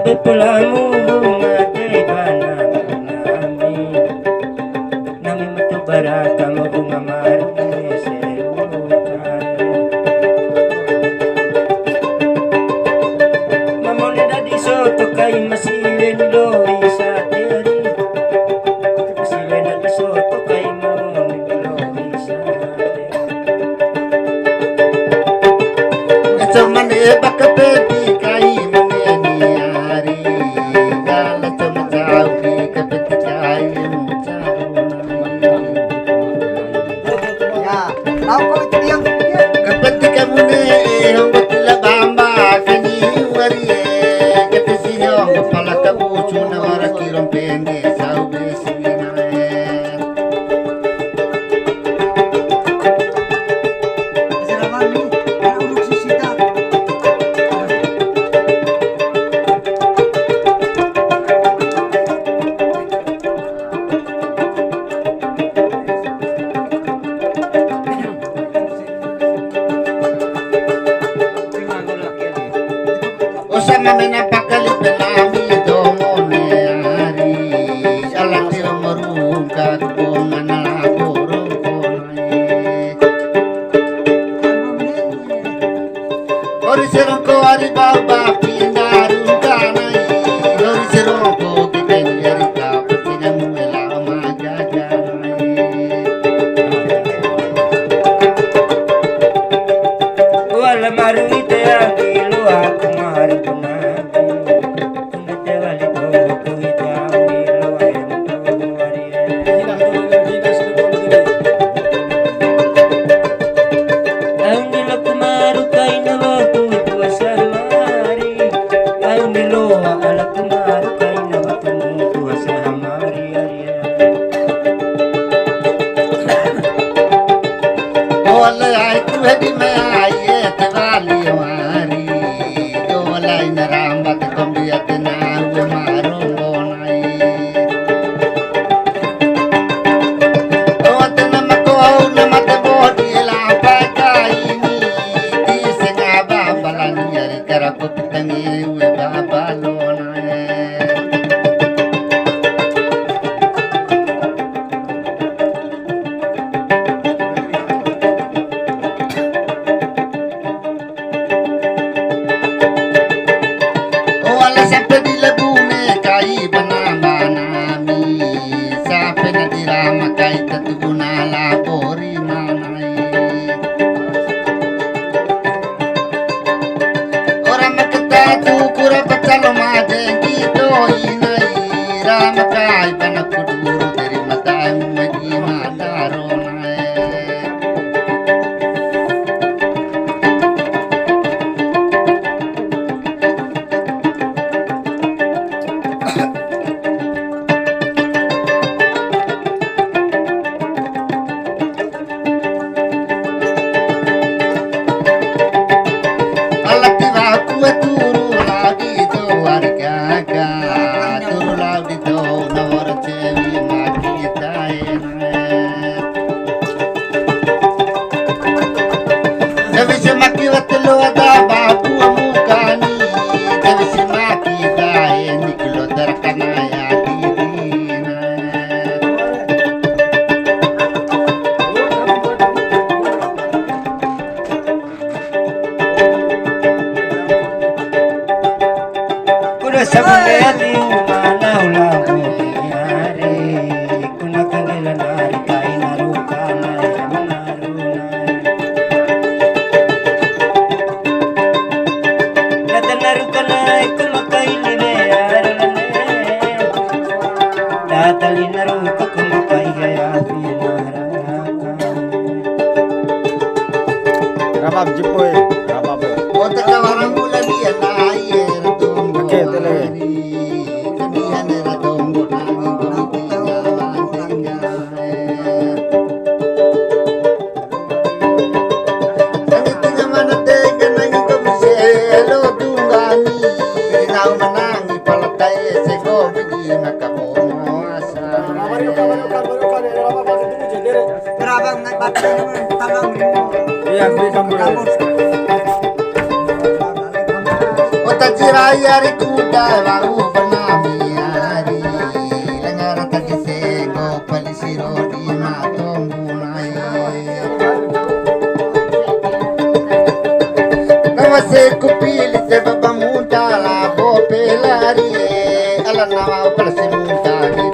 Bepulamu bunga kegana nami nami metu baraka mo bunga maru serukan mamon dadi soto kay masilen lori sa teri masilen dadi soto kay mamon lori sa teri Ito man e bakapeti kay Sama menapakali penami domone ari alang tiro merungka kupongan laborong konai Ori serongko ari baba pindarung kanai Ori serongko kikeni ari kapetina muela magaganai wala maru ite angilu aku maru tajirai ari kuda lau benami ari lengar tajise go palisiro di matongunai nawase kupili se baba muda la bo pelari ala nawa palse muda di